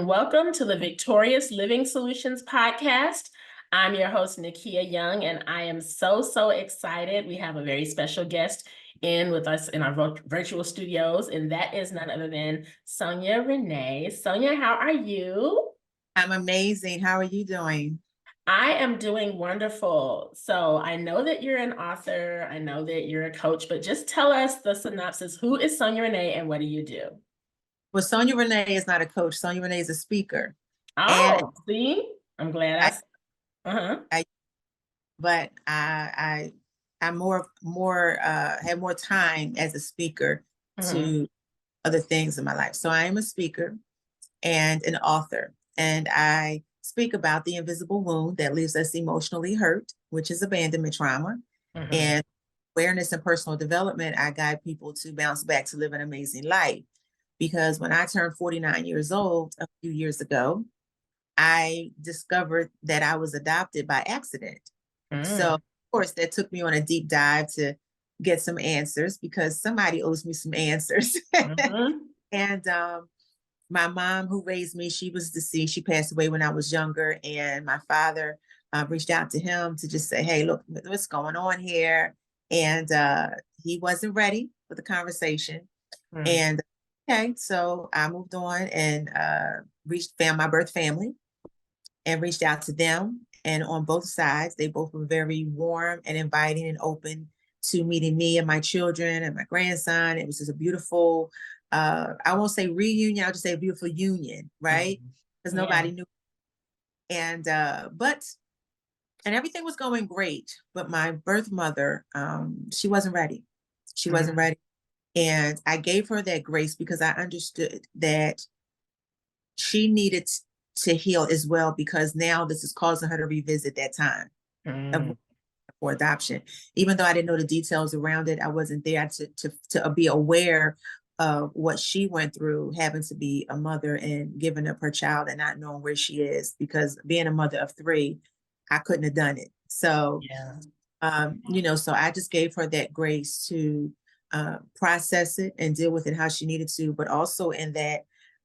and welcome to the Victorious Living Solutions podcast. I'm your host, Nikeya Young, and I am so excited. We have a very special guest in with us in our virtual studios, and that is none other than Sonja Renee. Sonja, how are you? I'm amazing. How are you doing? I am doing wonderful. So I know that you're an author. I know that you're a coach, but just tell us the synopsis. Who is Sonja Renee and what do you do? Well, Sonja Renee is not a coach. Sonja Renee is a speaker. And Oh, see, I'm glad uh-huh. but I'm more have more time as a speaker to other things in my life. So I am a speaker and an author, and I speak about the invisible wound that leaves us emotionally hurt, which is abandonment trauma. And awareness and personal development, I guide people to bounce back to live an amazing life. Because when I turned 49 years old a few years ago, I discovered that I was adopted by accident. So, of course, that took me on a deep dive to get some answers because somebody owes me some answers. And my mom, who raised me, she was deceased. She passed away when I was younger. And my father reached out to him to just say, hey, look, what's going on here? And he wasn't ready for the conversation. And okay, so I moved on and found my birth family and reached out to them. And on both sides, they both were very warm and inviting and open to meeting me and my children and my grandson. It was just a beautiful, I won't say reunion, I'll just say a beautiful union, right? Because nobody knew. And, and everything was going great. But my birth mother, she wasn't ready. She wasn't ready. And I gave her that grace because I understood that she needed to heal as well, because now this is causing her to revisit that time for adoption. Even though I didn't know the details around it, I wasn't there to be aware of what she went through, having to be a mother and giving up her child and not knowing where she is, because being a mother of 3, I couldn't have done it. So, so I just gave her that grace to process it and deal with it how she needed to, but also in that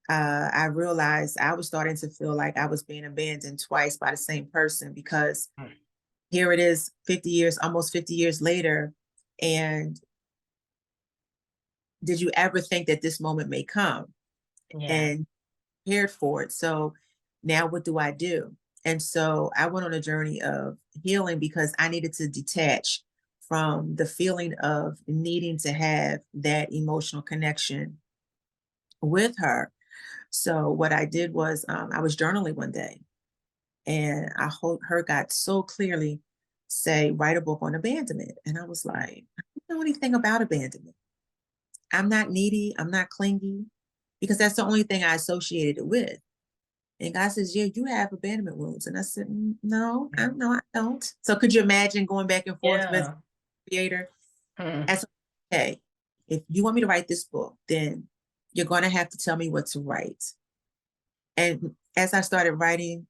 I realized I was starting to feel like I was being abandoned twice by the same person, because here it is 50 years, almost 50 years later. And did you ever think that this moment may come and prepared for it? So now what do I do? And so I went on a journey of healing because I needed to detach from the feeling of needing to have that emotional connection with her. So what I did was I was journaling one day, and I heard God so clearly say, write a book on abandonment. And I was like, I don't know anything about abandonment. I'm not needy. I'm not clingy, because that's the only thing I associated it with. And God says, yeah, you have abandonment wounds. And I said, no, I don't. So could you imagine going back and forth with the creator? I said, okay, if you want me to write this book, then you're going to have to tell me what to write. And as I started writing,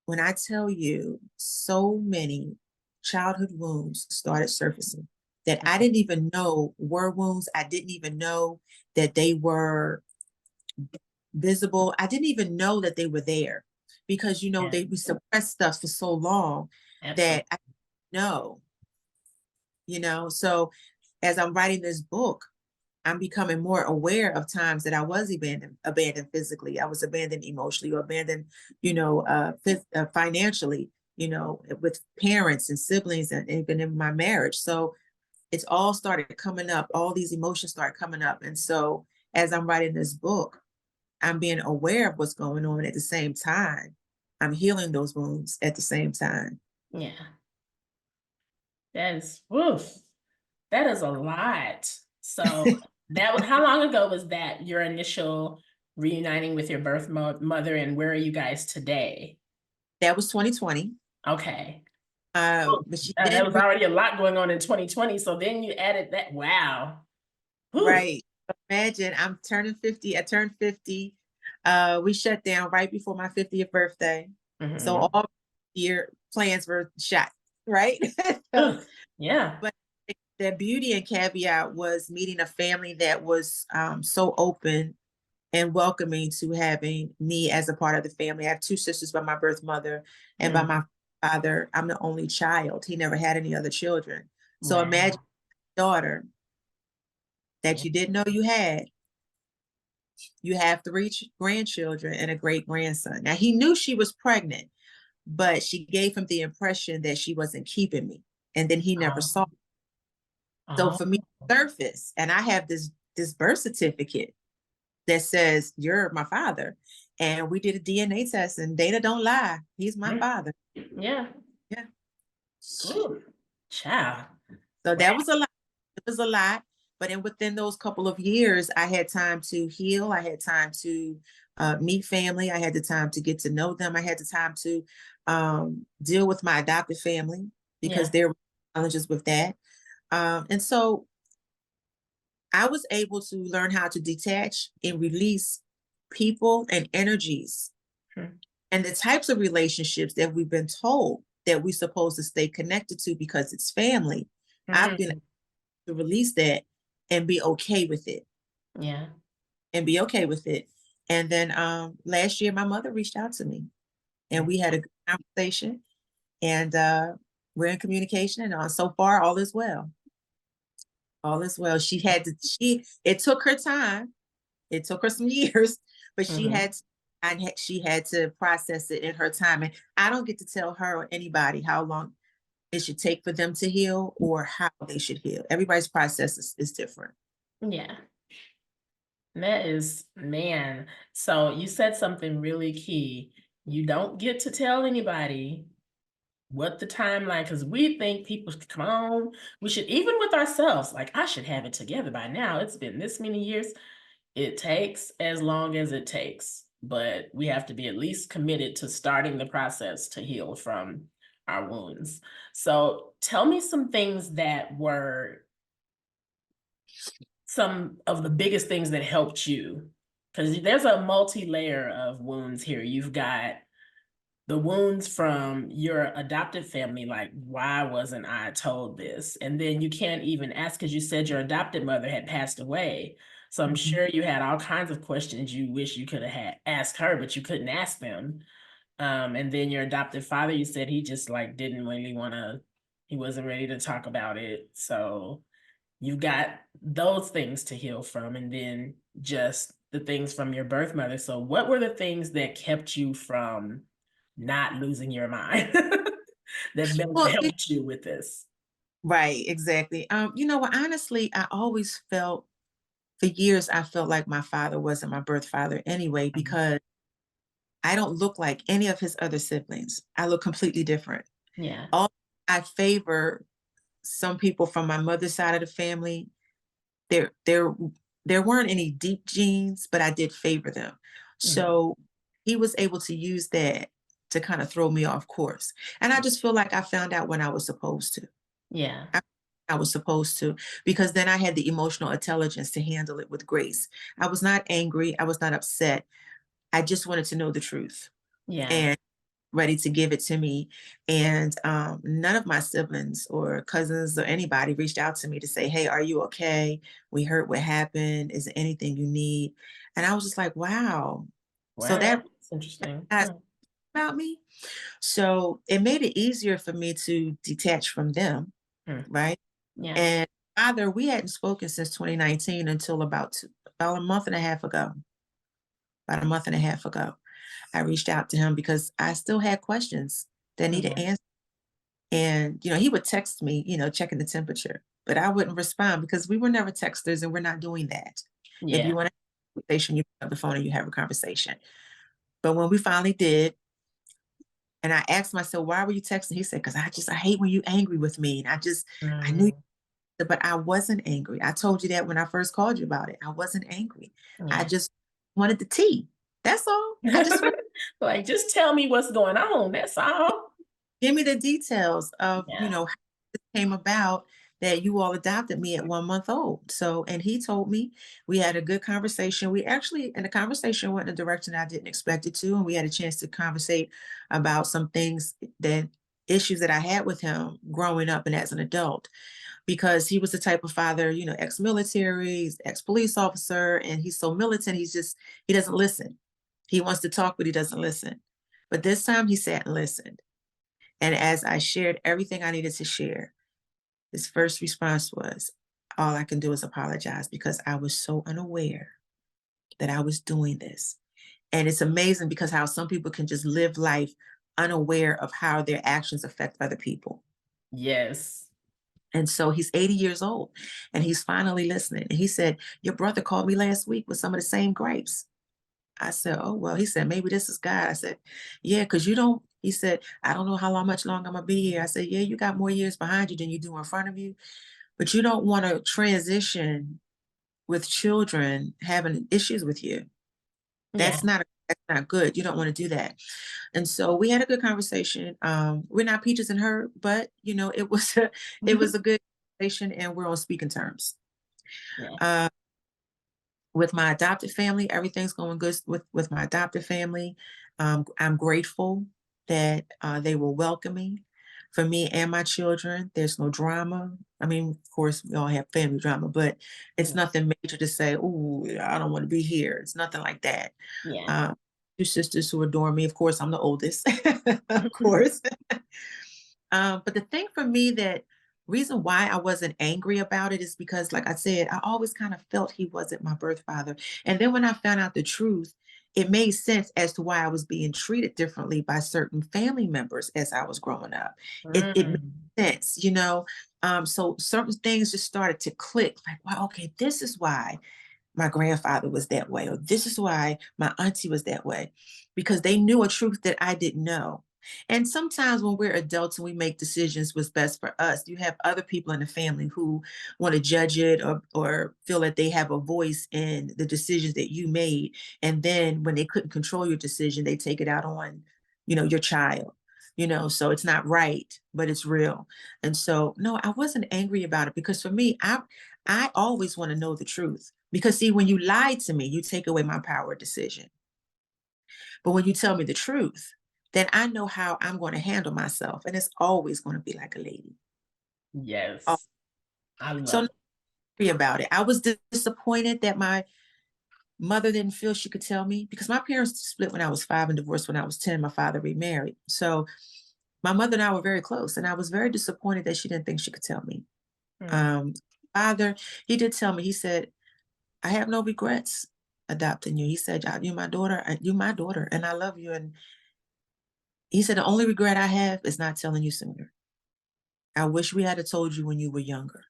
when I tell you, so many childhood wounds started surfacing that I didn't even know were wounds. I didn't even know that they were visible. I didn't even know that they were there, because, we suppress stuff for so long that I didn't know. So as I'm writing this book, I'm becoming more aware of times that I was abandoned physically. I was abandoned emotionally, or abandoned, financially, with parents and siblings, and even in my marriage. So it's all started coming up. All these emotions start coming up. And so as I'm writing this book, I'm being aware of what's going on. At the same time, I'm healing those wounds at the same time. Yeah. That is a lot. So how long ago was that, your initial reuniting with your birth mother, and where are you guys today? That was 2020. Okay. But that was already a lot going on in 2020. So then you added that. Wow. Whew. Right. Imagine I'm turning 50. I turned 50. We shut down right before my 50th birthday. So all year plans were shot, right? Yeah. But the beauty and caveat was meeting a family that was so open and welcoming to having me as a part of the family. I have two sisters by my birth mother, and by my father, I'm the only child. He never had any other children. So Wow. imagine a daughter that Yeah. you didn't know you had. You have three grandchildren and a great grandson. Now, he knew she was pregnant, but she gave him the impression that she wasn't keeping me. And then he never saw. Oh, So oh, for me to surface, and I have this birth certificate that says you're my father. And we did a DNA test, and data don't lie. He's my father. yeah. Yeah. Ooh, child. So Wow. that was a lot. It was a lot. But within those couple of years, I had time to heal. I had time to meet family. I had the time to get to know them. I had the time to deal with my adopted family because Yeah. there were challenges with that. And so I was able to learn how to detach and release people and energies Hmm. and the types of relationships that we've been told that we're supposed to stay connected to because it's family. I've been Mhm. able to release that and be okay with it Yeah. and be okay with it. And then last year, my mother reached out to me and we had a good conversation, and we're in communication, and so far all is well. All is well. It took her time. It took her some years, but Mhm. she had to process it in her time. And I don't get to tell her or anybody how long it should take for them to heal or how they should heal. Everybody's process is different. Yeah. That is, man. So you said something really key. You don't get to tell anybody what the timeline, because we think people, come on, we should, even with ourselves, like, I should have it together by now. It's been this many years. It takes as long as it takes, but we have to be at least committed to starting the process to heal from our wounds. So tell me some things that were some of the biggest things that helped you, because there's a multi-layer of wounds here. You've got the wounds from your adopted family, like, why wasn't I told this? And then you can't even ask, because you said your adopted mother had passed away. So I'm Mhm. sure you had all kinds of questions you wish you could have had asked her, but you couldn't ask them. And then your adopted father, you said he just like didn't really want to, he wasn't ready to talk about it. So you got those things to heal from, and then just the things from your birth mother. So what were the things that kept you from not losing your mind that Well, helped you with this? right, exactly. What, honestly, I always felt for years, I felt like my father wasn't my birth father anyway, Mhm. because I don't look like any of his other siblings. I look completely different. Yeah. All I favor some people from my mother's side of the family. There, there, there weren't any deep genes, but I did favor them. Mhm. So he was able to use that to kind of throw me off course. And I just feel like I found out when I was supposed to. Yeah. I, I was supposed to, because then I had the emotional intelligence to handle it with grace. I was not angry. I was not upset. I just wanted to know the truth Yeah. and ready to give it to me. And none of my siblings or cousins or anybody reached out to me to say, "Hey, are you okay? We heard what happened. Is there anything you need?" And I was just like, wow. So Wow. That's interesting. that's Huh. about me. So it made it easier for me to detach from them, Hmm. right? Yeah. And father, we hadn't spoken since 2019 until about a month and a half ago. About a month and a half ago, I reached out to him because I still had questions that needed Mhm. answers. And, he would text me, checking the temperature, but I wouldn't respond because we were never texters and we're not doing that. If Yeah. you want to have a conversation, you pick up the phone and you have a conversation. But when we finally did, and I asked myself, "Why were you texting?" He said, "Because I hate when you angry with me. And I knew, Mm, but I wasn't angry. I told you that when I first called you about it. I wasn't angry. I yeah. just wanted the tea. That's all. I just want Like, just tell me what's going on. That's all. give me the details of, Yeah. how it came about that you all adopted me at 1 month old." So, and he told me, we had a good conversation. And the conversation went in a direction I didn't expect it to. And we had a chance to conversate about some things issues that I had with him growing up and as an adult. because he was the type of father, ex-military, ex-police officer, and he's so militant, he doesn't listen. He wants to talk, but he doesn't listen. But this time he sat and listened. And as I shared everything I needed to share, his first response was, all I can do is apologize because I was so unaware that I was doing this. And it's amazing because how some people can just live life unaware of how their actions affect other people. Yes. And so he's 80 years old and he's finally listening. And he said, your brother called me last week with some of the same gripes. I said, oh, well, he said, maybe this is God. I said, yeah, because he said, I don't know much longer I'm going to be here. I said, yeah, you got more years behind you than you do in front of you, but you don't want to transition with children having issues with you. Yeah. That's not good. You don't want to do that. And so we had a good conversation. We're not peaches and her, but it was a good conversation and we're on speaking terms. Yeah. With my adopted family, everything's going good with my adopted family. I'm grateful that they were welcoming for me and my children. There's no drama. I mean, of course, we all have family drama, but it's nothing major to say, oh, I don't want to be here. It's nothing like that. Yeah. Two sisters who adore me. Of course, I'm the oldest, of course. But the thing for me reason why I wasn't angry about it is because, like I said, I always kind of felt he wasn't my birth father. And then when I found out the truth, it made sense as to why I was being treated differently by certain family members as I was growing up. It made sense, so certain things just started to click like, wow, okay, this is why my grandfather was that way, or this is why my auntie was that way, because they knew a truth that I didn't know. And sometimes when we're adults and we make decisions what's best for us, you have other people in the family who want to judge it or feel that they have a voice in the decisions that you made. And then when they couldn't control your decision, they take it out on, your child. So it's not right, but it's real. And so, no, I wasn't angry about it because for me, I always want to know the truth. Because see, when you lie to me, you take away my power of decision. But when you tell me the truth, then I know how I'm going to handle myself. And it's always going to be like a lady. Oh, Yes. I so love not angry about it. I was disappointed that my mother didn't feel she could tell me because my parents split when I was 5 and divorced when I was 10. My father remarried. So my mother and I were very close. And I was very disappointed that she didn't think she could tell me. it. Um, Father, he did tell me, he said, I have no regrets adopting you. He said, you're my daughter, and I love you. And he said, the only regret I have is not telling you sooner. I wish we had told you when you were younger,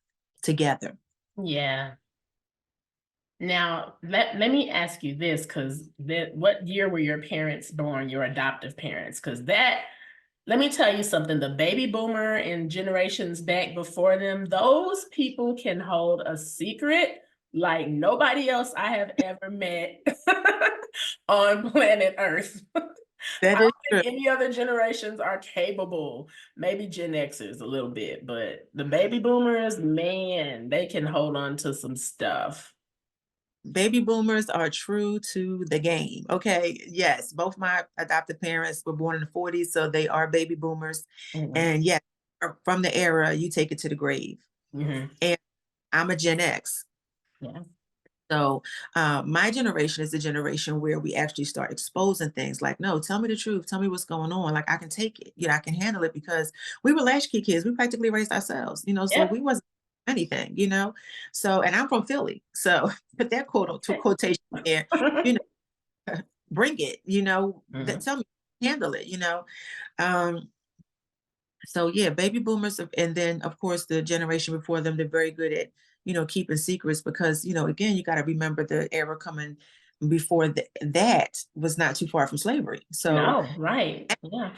together. Yeah. Now, let me ask you this, because what year were your parents born, your adoptive parents? Because let me tell you something, the baby boomer and generations back before them, those people can hold a secret like nobody else I have ever met on planet Earth. I That is don't true. think any other generations are capable. Maybe Gen Xers a little bit, but the baby boomers, man, they can hold on to some stuff. Baby boomers are true to the game. Okay. Yes. Both my adopted parents were born in the 40s, so they are baby boomers. Mhm. And yes, from the era, you take it to the grave. Mhm. And I'm a Gen X. Yeah. So my generation is the generation where we actually start exposing things like, no, tell me the truth. Tell me what's going on. Like I can take it, I can handle it because we were latchkey kids. We practically raised ourselves, so Yep. we wasn't anything, So, and I'm from Philly. So put that quote to quotation there, you know, bring it, that Mhm. tell me, handle it, Um, so yeah, baby boomers, and then of course the generation before them, they're very good at, keeping secrets because, again, you got to remember the era coming before that was not too far from slavery. So No, right. Yeah.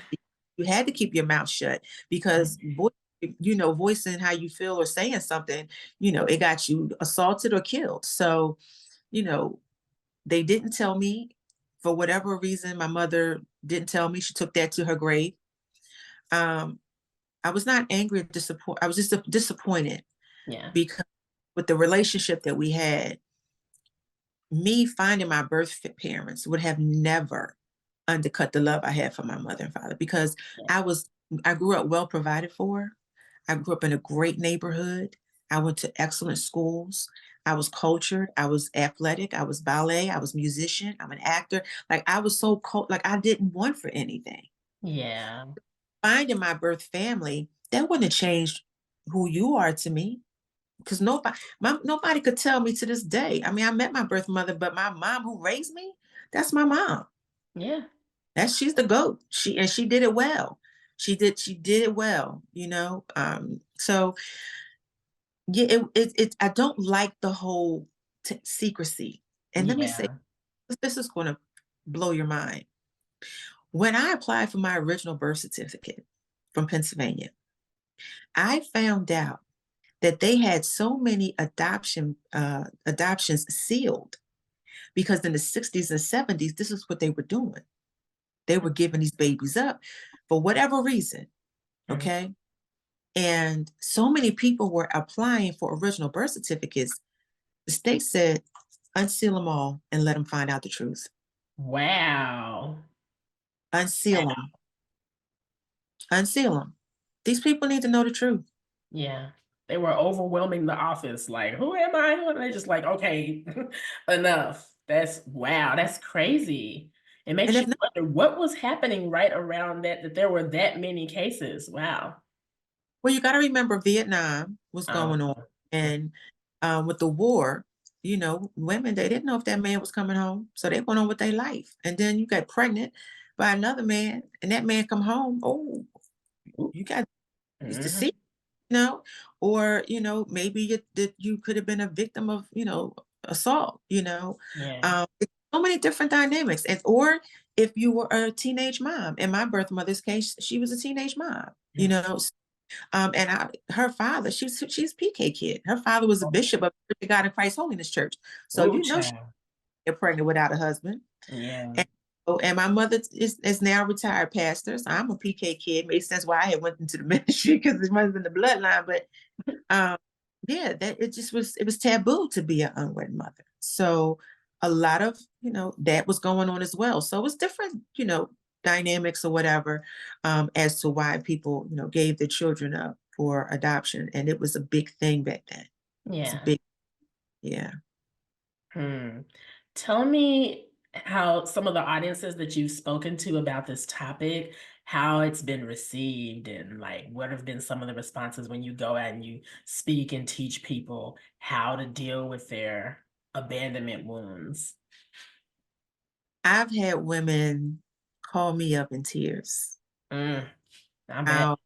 you had to keep your mouth shut because voicing how you feel or saying something, it got you assaulted or killed. So, you know, they didn't tell me for whatever reason. My mother didn't tell me. She took that to her grave. Um, I was not angry or disappointed. I was just disappointed Yeah. because with the relationship that we had, me finding my birth parents would have never undercut the love I had for my mother and father because Yeah. I grew up well provided for. I grew up in a great neighborhood. I went to excellent schools. I was cultured. I was athletic. I was ballet. I was musician. I'm an actor. Like I was so like I didn't want for anything. Yeah. Finding my birth family, that wouldn't have changed who you are to me. Because nobody could tell me to this day. I mean, I met my birth mother, but my mom who raised me, that's my mom. Yeah. She's the GOAT. She did it well. She did it well, you know. So yeah, I don't like the whole secrecy. And let me say, Yeah. this is going to blow your mind. When I applied for my original birth certificate from Pennsylvania, I found out that they had so many adoptions sealed because in the 60s and 70s, this is what they were doing. They were giving these babies up for whatever reason. Mhm. Okay. And so many people were applying for original birth certificates. The state said, unseal them all and let them find out the truth. Wow. Unseal them. Unseal them. These people need to know the truth. Yeah. They were overwhelming the office. Like, who am I? And they just like, okay, enough. Wow, that's crazy. It And makes you if not, wonder what was happening right around that there were that many cases. Wow. well, you got to remember Vietnam was Oh, going on. And with the war, you know, women, they didn't know if that man was coming home. So they went on with their life. And then you got pregnant by another man and that man come home. Oh, you got to mhm. see, you know, or, you know, maybe you could have been a victim of, you know, assault, you know. Yeah. It's so many different dynamics. And or if you were a teenage mom, in my birth mother's case, she was a teenage mom, you Yeah. know. And her father, she's PK kid. Her father was a bishop of the God in Christ Holiness Church. So Oh, you know she child. get pregnant without a husband. Yeah. And and my mother is now a retired pastor. So I'm a PK kid. Made sense why I had went into the ministry because it runs in the bloodline. But um, yeah, that it was taboo to be an unwed mother. So a lot of, you know, that was going on as well. So it was different, you know, dynamics or whatever, as to why people, you know, gave their children up for adoption. And it was a big thing back then. It's a Yeah. big, yeah. Hmm. Tell me how some of the audiences that you've spoken to about this topic, how it's been received, and like what have been some of the responses when you go out and you speak and teach people how to deal with their abandonment wounds. I've had women call me up in tears. Mm, I bet. How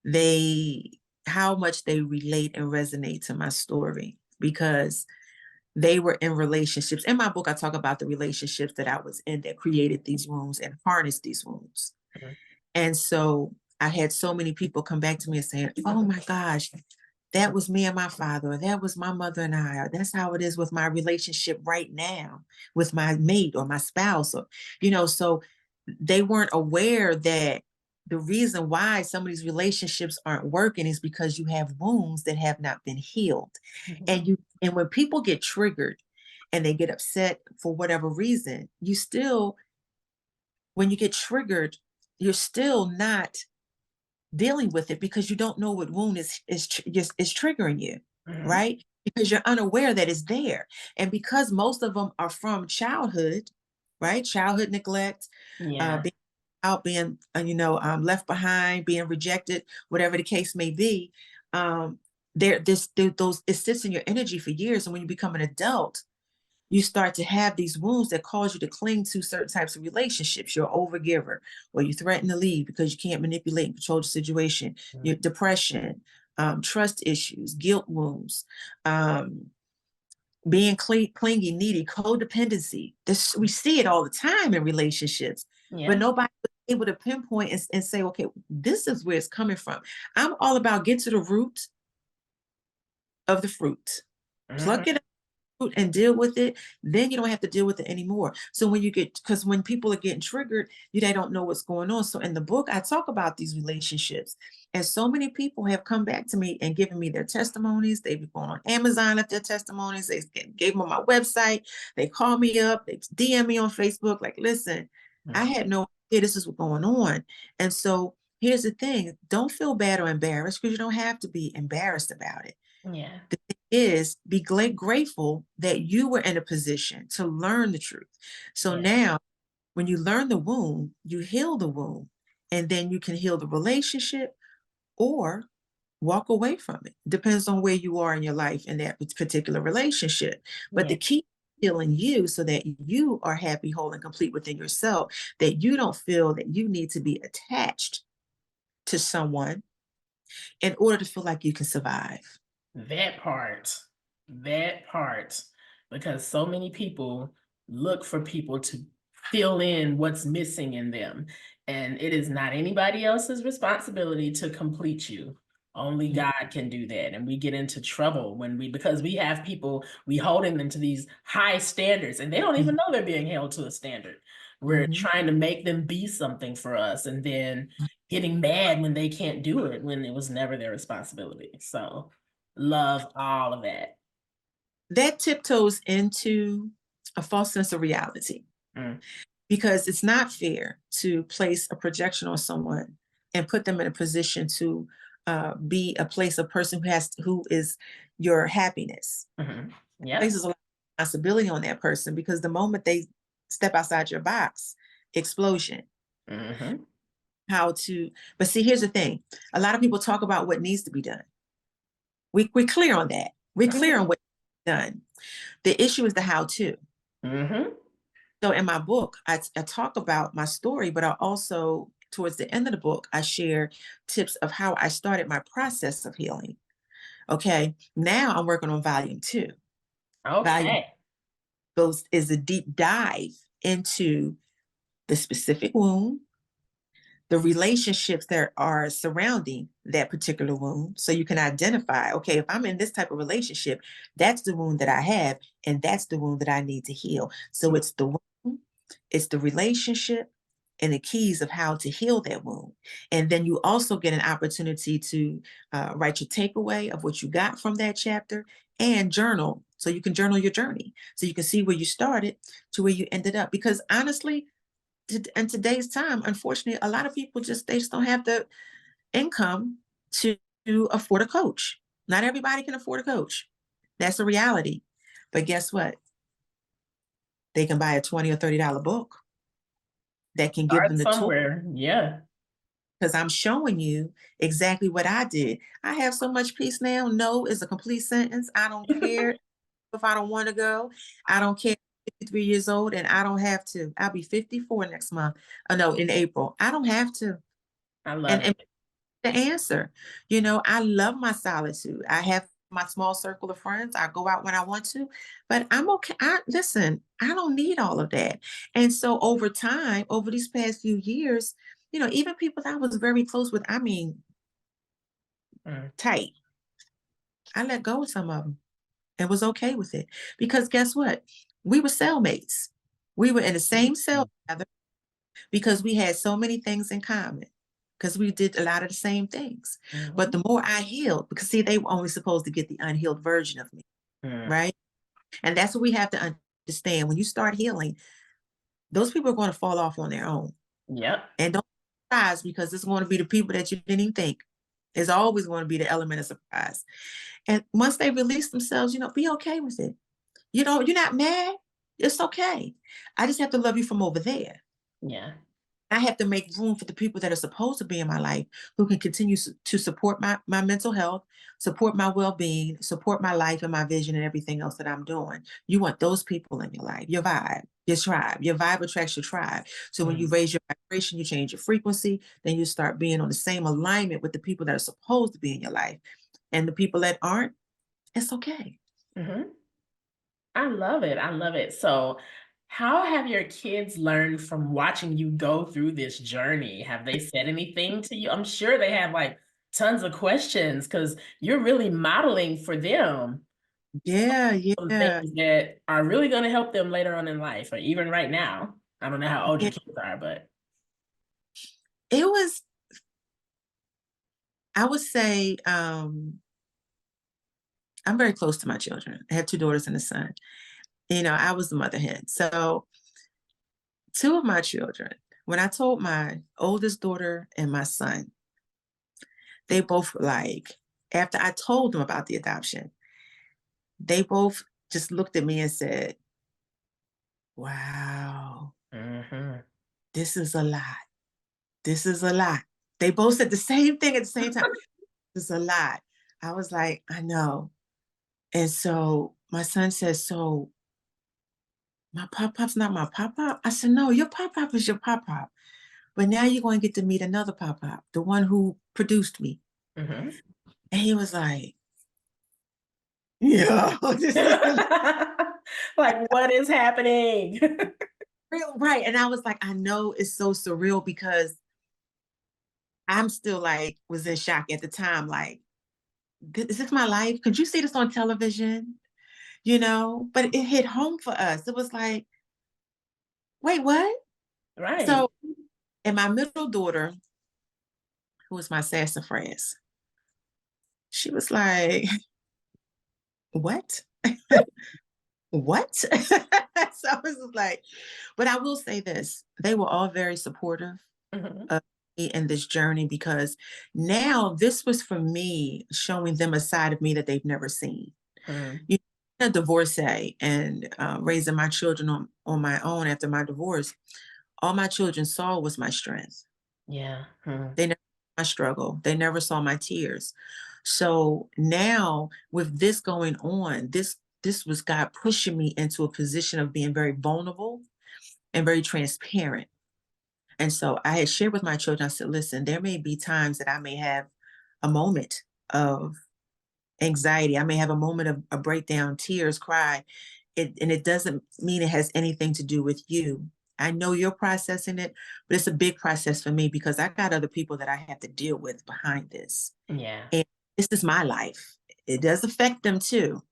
they, how much they relate and resonate to my story because they were in relationships. In my book, I talk about the relationships that I was in that created these wounds and harnessed these wounds. Mhm. And so I had so many people come back to me and say, oh my gosh, that was me and my father, or that was my mother and I, or that's how it is with my relationship right now with my mate or my spouse, or, you know, so they weren't aware that the reason why some of these relationships aren't working is because you have wounds that have not been healed. Mhm. And when people get triggered and they get upset for whatever reason, you still, when you get triggered, you're still not dealing with it because you don't know what wound is triggering you, Mhm. right? Because you're unaware that it's there. And because most of them are from childhood, right? Childhood neglect, Yeah. being out, being left behind, being rejected, whatever the case may be. Those it sits in your energy for years, and when you become an adult, you start to have these wounds that cause you to cling to certain types of relationships. You're an overgiver, or you threaten to leave because you can't manipulate and control the situation. Your depression, trust issues, guilt wounds, being clingy, needy, codependency. We see it all the time in relationships, but Yeah. nobody was able to pinpoint and say, okay, this is where it's coming from. I'm all about get to the root of the fruit, Mhm. pluck it and deal with it, then you don't have to deal with it anymore. So when you get, because when people are getting triggered, they don't know what's going on. So in the book, I talk about these relationships. And so many people have come back to me and given me their testimonies. They've gone on Amazon, left their testimonies. They gave them on my website. They call me up. They DM me on Facebook. Like, listen, I Mhm. had no idea this is what's going on. And so here's the thing. Don't feel bad or embarrassed because you don't have to be embarrassed about it. Yeah. The thing is, be grateful that you were in a position to learn the truth. So Yeah. now, when you learn the wound, you heal the wound, and then you can heal the relationship or walk away from it. Depends on where you are in your life in that particular relationship. But Yeah. the key is healing you so that you are happy, whole, and complete within yourself, that you don't feel that you need to be attached to someone in order to feel like you can survive. That part, that part, because so many people look for people to fill in what's missing in them. And it is not anybody else's responsibility to complete you. Only Mhm. God can do that. And we get into trouble because we have people, we holding them to these high standards and they don't even know they're being held to a standard. We're Mhm. trying to make them be something for us and then getting mad when they can't do it when it was never their responsibility. So love all of that. That tiptoes into a false sense of reality, Mm. because it's not fair to place a projection on someone and put them in a position to be a place, a person who is your happiness. Mm-hmm. Yep. Places a lot of responsibility on that person, because the moment they step outside your box, explosion. Mm-hmm. How to, but see, here's the thing. A lot of people talk about what needs to be done. We're clear on that. We're clear on what's done. The issue is the how to. Mm-hmm. So in my book, I talk about my story, but I also, towards the end of the book, I share tips of how I started my process of healing. Okay. Now I'm working on volume 2. Volume Okay. goes is a deep dive into the specific wound, the relationships that are surrounding that particular wound. So you can identify, okay, if I'm in this type of relationship, that's the wound that I have, and that's the wound that I need to heal. So it's the wound, it's the relationship, and the keys of how to heal that wound. And then you also get an opportunity to write your takeaway of what you got from that chapter and journal. So you can journal your journey. So you can see where you started to where you ended up. Because honestly, in today's time, unfortunately, a lot of people they just don't have the income to afford a coach. Not everybody can afford a coach. That's a reality. But guess what? They can buy a $20 or $30 book that can give Start them the tool, somewhere. Yeah. because I'm showing you exactly what I did. I have so much peace now. No is a complete sentence. I don't care if I don't want to go. I don't care. 53 years old and I don't have to. I'll be 54 next month. No, in April. I don't have to. I And, love and it. the answer. I love my solitude. I have my small circle of friends. I go out when I want to, but I'm okay. Listen, I don't need all of that. And so over time, over these past few years, even people that I was very close with, I mean, Mm. tight, I let go of some of them and was okay with it, because guess what? We were cellmates. We were in the same cell together because we had so many things in common, because we did a lot of the same things. But Mm-hmm. the more I healed, because see, they were only supposed to get the unhealed version of me, Mm. right? And that's what we have to understand. When you start healing, those people are going to fall off on their own. Yep. And don't be surprised, because it's going to be the people that you didn't even think. It's always going to be the element of surprise. And once they release themselves, be okay with it. You're not mad. It's okay. I just have to love you from over there. Yeah. I have to make room for the people that are supposed to be in my life, who can continue to support my mental health, support my well-being, support my life and my vision and everything else that I'm doing. You want those people in your life, your vibe, your tribe. Your vibe attracts your tribe. So when you Mm. raise your vibration, you change your frequency, then you start being on the same alignment with the people that are supposed to be in your life. And the people that aren't, it's okay. Mm-hmm. I love it. I love it. So, how have your kids learned from watching you go through this journey? Have they said anything to you? I'm sure they have like tons of questions because you're really modeling for them Yeah, some yeah, things that are really going to help them later on in life or even right now. I don't know how old yeah. your kids are, but It was, I would say, I'm very close to my children. I have 2 daughters and a son. I was the mother hen. So 2 of my children, when I told my oldest daughter and my son, they both were like, after I told them about the adoption, they both just looked at me and said, wow, this is a lot. This is a lot. They both said the same thing at the same time. This is a lot. I was like, I know. And so my son says, so my pop-pop's not my pop-pop? I said, no, your pop-pop is your pop-pop. But now you're going to get to meet another pop-pop, the one who produced me. And he was like, yeah, this is like, what is happening? real, right. And I was like, I know it's so surreal because I'm still like, was in shock at the time. Like, is this my life? Could you see this on television? You know, but it hit home for us. It was like, wait, what? Right. So, and my middle daughter, who was my sassafras, she was like, what? What? So I was just like, but I will say this, they were all very supportive of me in this journey because now this was for me showing them a side of me that they've never seen. You know, a divorcee and raising my children on my own after my divorce, all my children saw was my strength. Yeah. They never saw my struggle. They never saw my tears. So now with this going on, this was God pushing me into a position of being very vulnerable and very transparent. And so I had shared with my children, I said, listen, there may be times that I may have a moment of anxiety. I may have a moment of a breakdown, tears, cry. And it doesn't mean it has anything to do with you. I know you're processing it, but it's a big process for me because I got other people that I have to deal with behind this. Yeah. And this is my life. It does affect them too,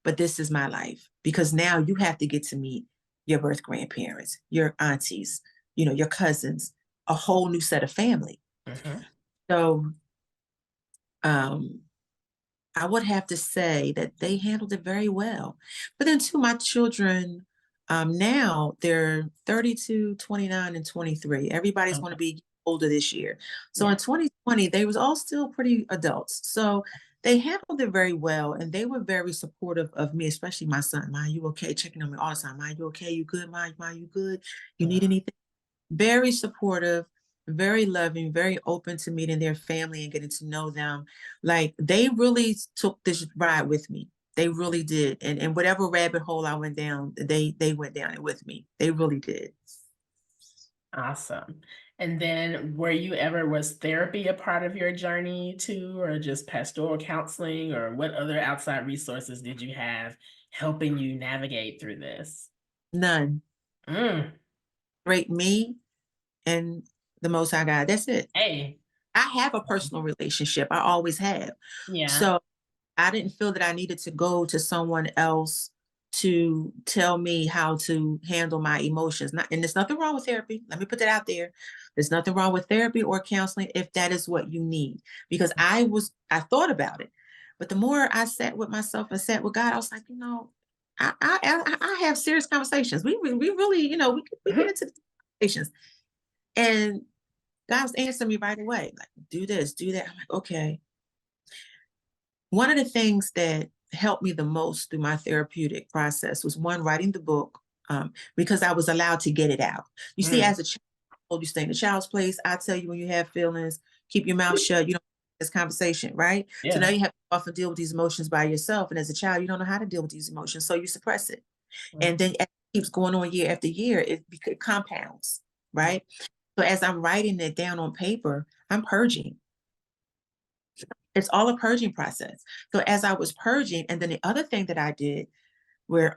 but this is my life because now you have to get to meet your birth grandparents, your aunties, you know, your cousins, a whole new set of family. So I would have to say that they handled it very well. But then too, my children, now they're 32, 29, and 23. Everybody's going to be older this year. So in 2020, they was all still pretty adults. So they handled it very well. And they were very supportive of me, especially my son. Ma, you okay? Checking on me all the time. Ma, you okay? You good? Ma, you good? You need anything? Very supportive, very loving, very open to meeting their family and getting to know them. Like they really took this ride with me. They really did. And whatever rabbit hole I went down, they went down it with me. They really did. Awesome. And then was therapy a part of your journey too, or just pastoral counseling, or what other outside resources did you have helping you navigate through this? None. Great me and the Most High God. That's it. Hey. I have a personal relationship. I always have. Yeah. So I didn't feel that I needed to go to someone else to tell me how to handle my emotions. And there's nothing wrong with therapy. Let me put that out there. There's nothing wrong with therapy or counseling if that is what you need. Because I thought about it. But the more I sat with myself and sat with God, I was like, you know, I have serious conversations. We really, you know, we get into the conversations. And God's answering me right away. Like, do this, do that. I'm like, okay. One of the things that helped me the most through my therapeutic process was one, writing the book, because I was allowed to get it out. You see, as a child, you stay in the child's place. I tell you when you have feelings, keep your mouth shut. You don't have this conversation, right? So now you have to often deal with these emotions by yourself. And as a child, you don't know how to deal with these emotions, so you suppress it. And then as it keeps going on year after year, it compounds, right? So as I'm writing it down on paper, I'm purging. It's all a purging process. So as I was purging, and then the other thing that I did where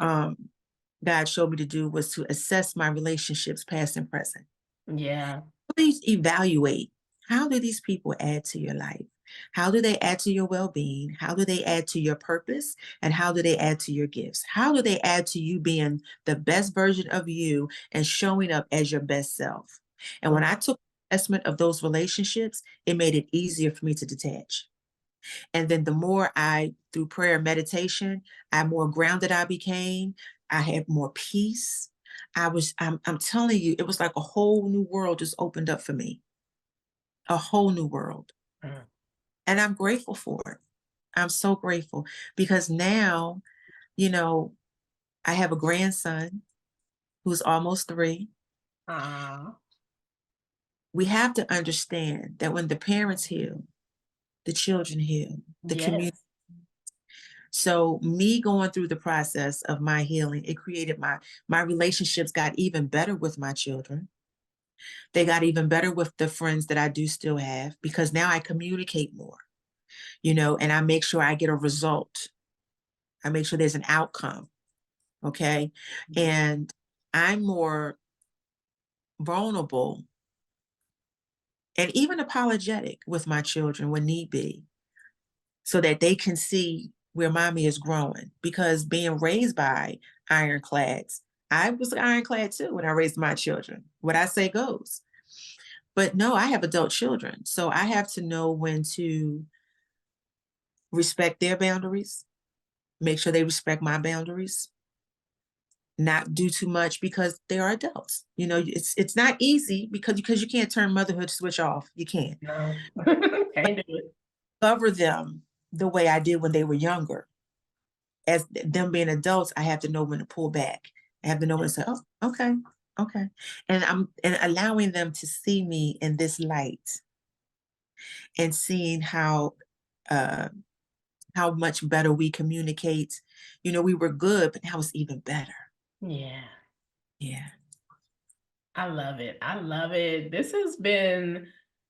God showed me to do was to assess my relationships, past and present. Yeah. Please evaluate, how do these people add to your life? How do they add to your well-being? How do they add to your purpose? And how do they add to your gifts? How do they add to you being the best version of you and showing up as your best self? And when I took assessment of those relationships, it made it easier for me to detach. And then the more through prayer and meditation, more grounded I became. I had more peace. I'm telling you, it was like a whole new world just opened up for me. A whole new world. And I'm grateful for it. I'm so grateful because now, you know, I have a grandson who's almost 3. Ah, We have to understand that when the parents heal, the children heal, the community. yes. So me going through the process of my healing, it created my relationships got even better with my children. They got even better with the friends that I do still have because now I communicate more, and I make sure I get a result. I make sure there's an outcome. Okay. And I'm more vulnerable and even apologetic with my children when need be, so that they can see where mommy is growing. Because being raised by ironclads, I was an ironclad too when I raised my children. What I say goes. But no, I have adult children. So I have to know when to respect their boundaries, make sure they respect my boundaries, not do too much because they are adults. It's not easy because you can't turn motherhood switch off. You can't. No, can't do it. Cover them the way I did when they were younger. As them being adults, I have to know when to pull back. I have to know when to say, "Oh, okay, okay," and allowing them to see me in this light and seeing uh, how much better we communicate. We were good, but now it's even better. Yeah. Yeah. I love it. I love it. This has been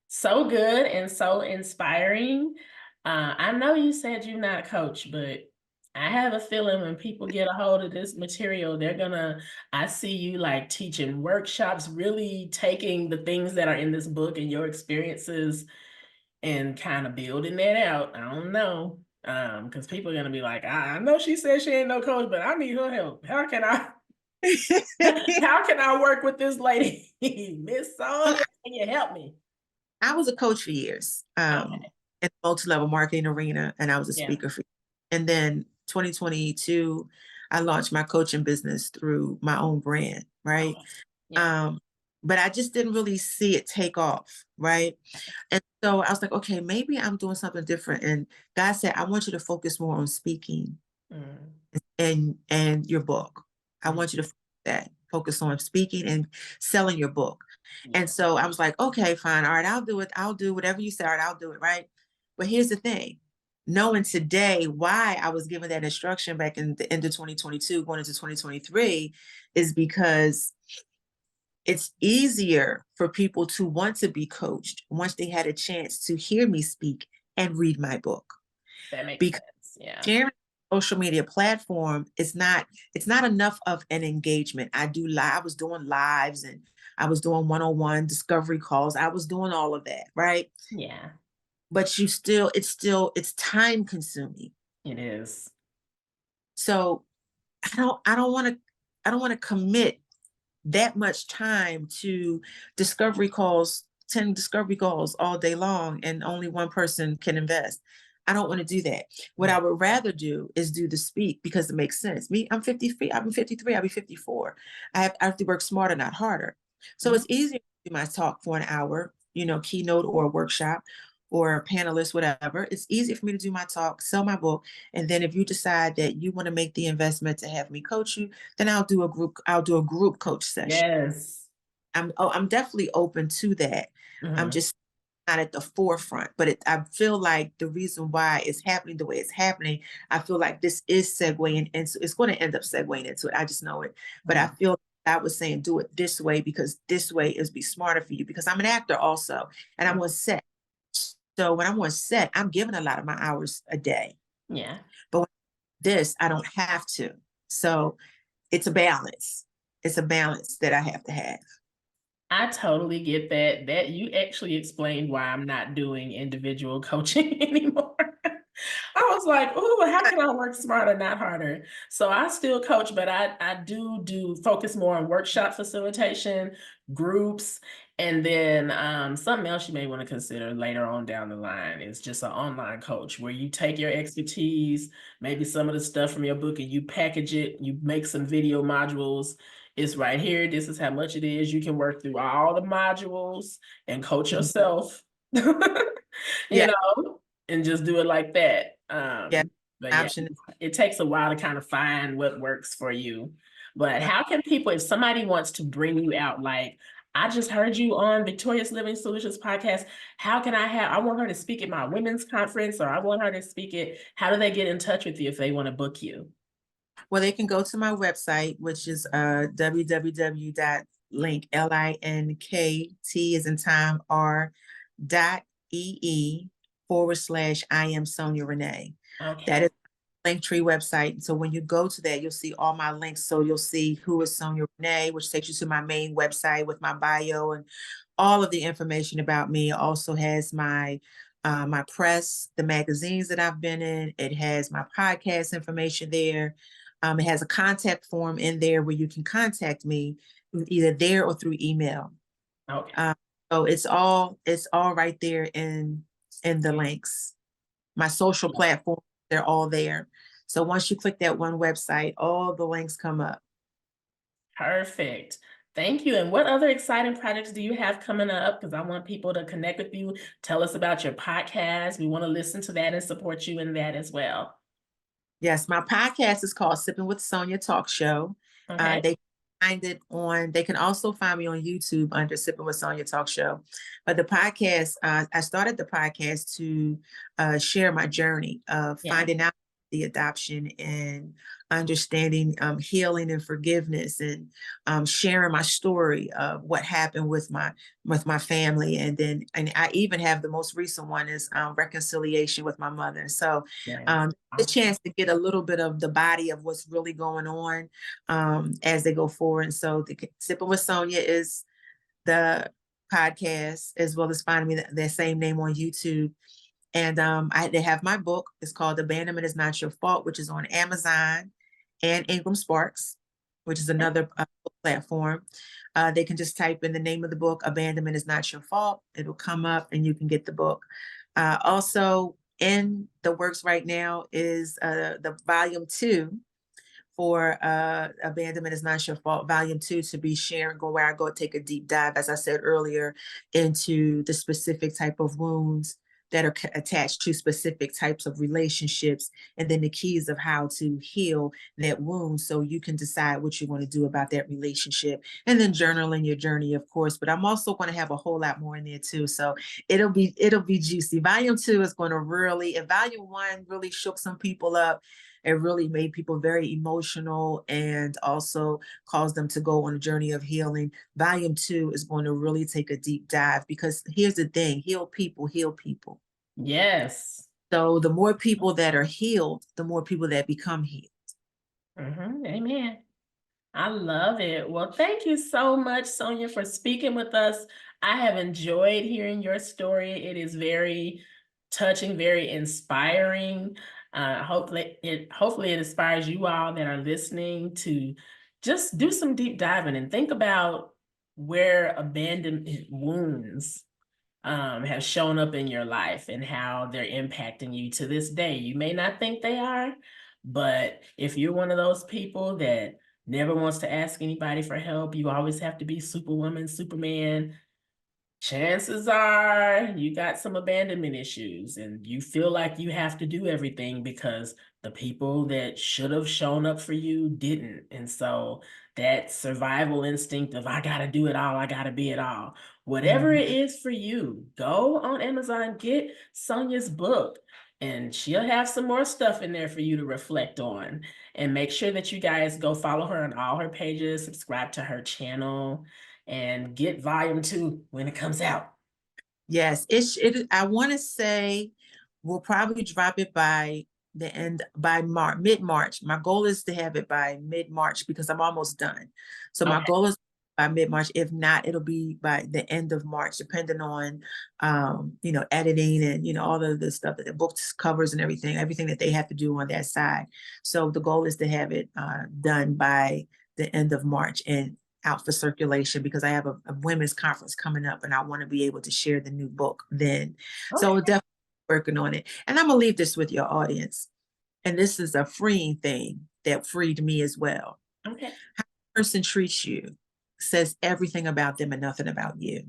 so good and so inspiring. I know you said you're not a coach, but I have a feeling when people get a hold of this material, I see you like teaching workshops, really taking the things that are in this book and your experiences and kind of building that out. I don't know. Because people are gonna be like, I know she said she ain't no coach, but I need her help. How can I how can I work with this lady? Miss Well, Sonja, can you help me? I was a coach for years, Okay. in the multi-level marketing arena, and I was a Yeah. speaker for. And then 2022, I launched my coaching business through my own brand, right? Okay. Yeah. Um, but I just didn't really see it take off, right? And so I was like, okay, maybe I'm doing something different. And God said, I want you to focus more on speaking Mm, and your book. I mm, want you to focus on speaking and selling your book. And yeah. so I was like, okay, fine. All right, I'll do it. I'll do whatever you say. All right, I'll do it. Right. But here's the thing. Knowing today why I was given that instruction back in the end of 2022, going into 2023, is because it's easier for people to want to be coached once they had a chance to hear me speak and read my book. That makes Because sense. Yeah. sharing social media platform is not, it's not enough of an engagement. I was doing lives and I was doing one-on-one discovery calls. I was doing all of that, right? Yeah. But it's time consuming. It is. So I don't want to commit that much time to discovery calls, 10 discovery calls all day long, and only one person can invest. I don't want to do that. What Mm, I would rather do is do the speak because it makes sense. Me, I'm 53, I'm 53, I'll be 54. I have to work smarter, not harder. So yeah. it's easier to do my talk for an hour, keynote or a workshop or a panelist, whatever. It's easy for me to do my talk, sell my book. And then if you decide that you want to make the investment to have me coach you, then I'll do a group coach session. Yes. I'm definitely open to that. I'm Mhm. just not at the forefront, but I feel like the reason why it's happening the way it's happening, I feel like this is segueing, and so it's going to end up segueing into it. I just know it. But I Mm, feel I was saying do it this way because this way is be smarter for you because I'm an actor also, and I'm mm, on set. So when I'm on set, I'm giving a lot of my hours a day. yeah. But with this, I don't have to. So it's a balance. It's a balance that I have to have. I totally get that. That you actually explained why I'm not doing individual coaching anymore. I was like, oh, how can I work smarter, not harder? So I still coach, but I do focus more on workshop facilitation, groups, and then something else you may want to consider later on down the line is just an online coach where you take your expertise, maybe some of the stuff from your book, and you package it, you make some video modules. It's right here. This is how much it is. You can work through all the modules and coach Mhm. yourself, you Yeah. know, and just do it like that. Yeah, But yeah, option. it takes a while to kind of find what works for you. But how can people, if somebody wants to bring you out, like, I just heard you on Victorious Living Solutions podcast, how can I want her to speak at my women's conference, or I want her to speak at, how do they get in touch with you if they want to book you? Well, they can go to my website, which is www.link, LINKT as in time, r.ee/ I am Sonja Renee. That Okay. is Linktree website. So when you go to that, you'll see all my links. So you'll see who is Sonja Renee, which takes you to my main website with my bio and all of the information about me. It also has my my press, the magazines that I've been in. It has my podcast information there. It has a contact form in there where you can contact me either there or through email. Okay. So it's all right there in the links. My social platform, they're all there. So once you click that one website, all the links come up. Perfect. Thank you. And what other exciting projects do you have coming up? Because I want people to connect with you. Tell us about your podcast. We want to listen to that and support you in that as well. Yes, my podcast is called Sipping with Sonja Talk Show. Okay. They can also find me on YouTube under Sipping with Sonja Talk Show. But the podcast, I started the podcast to share my journey of Yeah. finding out the adoption and understanding healing and forgiveness, and sharing my story of what happened with my family. And I even have the most recent one is reconciliation with my mother. So Yes. a chance to get a little bit of the body of what's really going on as they go forward. And so the Sipping with Sonja is the podcast, as well as finding me the same name on YouTube. And they have my book. It's called Abandonment is Not Your Fault, which is on Amazon and Ingram Sparks, which is another platform. They can just type in the name of the book, Abandonment is Not Your Fault. It'll come up and you can get the book. Also in the works right now is the volume 2 for Abandonment is Not Your Fault, volume 2, to be sharing, where I go take a deep dive, as I said earlier, into the specific type of wounds that are attached to specific types of relationships, and then the keys of how to heal that wound so you can decide what you want to do about that relationship, and then journaling your journey, of course. But I'm also going to have a whole lot more in there too, so it'll be juicy. Volume 2 is going to really, and volume 1 really shook some people up. It really made people very emotional and also caused them to go on a journey of healing. Volume 2 is going to really take a deep dive, because here's the thing: heal people, heal people. Yes. So the more people that are healed, the more people that become healed. Amen. I love it. Well, thank you so much, Sonja, for speaking with us. I have enjoyed hearing your story. It is very touching, very inspiring. Hopefully it inspires you all that are listening to just do some deep diving and think about where abandoned wounds have shown up in your life and how they're impacting you to this day. You may not think they are, but if you're one of those people that never wants to ask anybody for help, you always have to be Superwoman, Superman, chances are you got some abandonment issues and you feel like you have to do everything because the people that should have shown up for you didn't. And so that survival instinct of I gotta do it all, I gotta be it all. Whatever it is for you, go on Amazon, get Sonja's book, and she'll have some more stuff in there for you to reflect on. And make sure that you guys go follow her on all her pages, subscribe to her channel, and get volume 2 when it comes out. Yes, I want to say we'll probably drop it by the end, by mid-March. My goal is to have it by mid-March because I'm almost done. So my goal is by mid-March. If not, it'll be by the end of March, depending on editing and all of the stuff that the books covers and everything that they have to do on that side. So the goal is to have it done by the end of March and out for circulation, because I have a women's conference coming up and I want to be able to share the new book then. So we're definitely working on it. And I'm gonna leave this with your audience. And this is a freeing thing that freed me as well. Okay. How a person treats you says everything about them and nothing about you.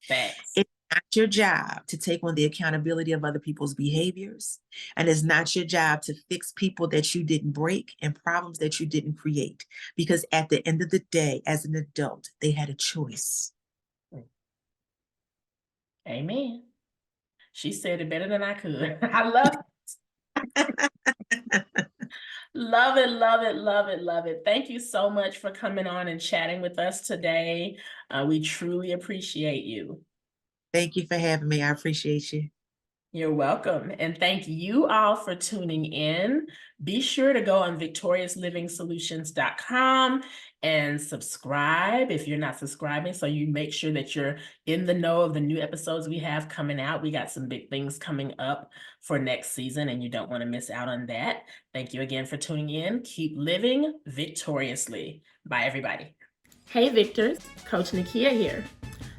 Thanks. It not your job to take on the accountability of other people's behaviors. And it's not your job to fix people that you didn't break and problems that you didn't create. Because at the end of the day, as an adult, they had a choice. Amen. She said it better than I could. I love it. Love it, love it, love it, love it. Thank you so much for coming on and chatting with us today. We truly appreciate you. Thank you for having me. I appreciate you. You're welcome. And thank you all for tuning in. Be sure to go on victoriousliving-solutions.com and subscribe if you're not subscribing, so you make sure that you're in the know of the new episodes we have coming out. We got some big things coming up for next season, and you don't want to miss out on that. Thank you again for tuning in. Keep living victoriously. Bye, everybody. Hey, Victors. Coach Nikeya here.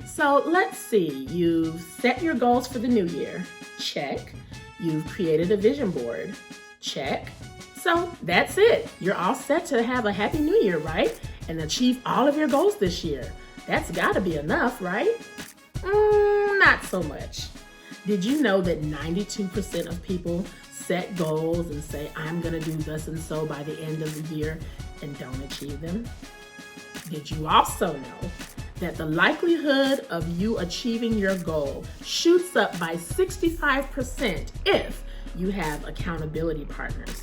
So let's see, you've set your goals for the new year. Check. You've created a vision board. Check. So that's it. You're all set to have a happy new year, right? And achieve all of your goals this year. That's gotta be enough, right? Not so much. Did you know that 92% of people set goals and say, I'm gonna do this and so by the end of the year and don't achieve them? Did you also know that the likelihood of you achieving your goal shoots up by 65% if you have accountability partners?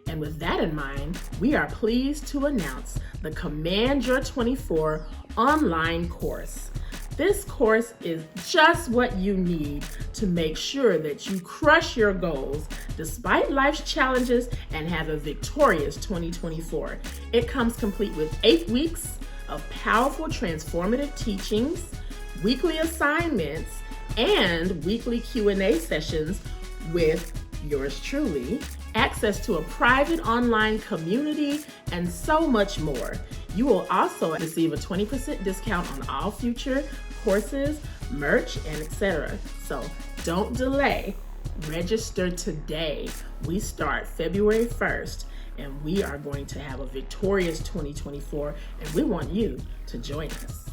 And with that in mind, we are pleased to announce the Command Your 24 online course. This course is just what you need to make sure that you crush your goals despite life's challenges and have a victorious 2024. It comes complete with 8 weeks of powerful transformative teachings, weekly assignments, and weekly Q&A sessions with yours truly, access to a private online community, and so much more. You will also receive a 20% discount on all future courses, merch, and etc. So don't delay. Register today. We start February 1st. And we are going to have a victorious 2024, and we want you to join us.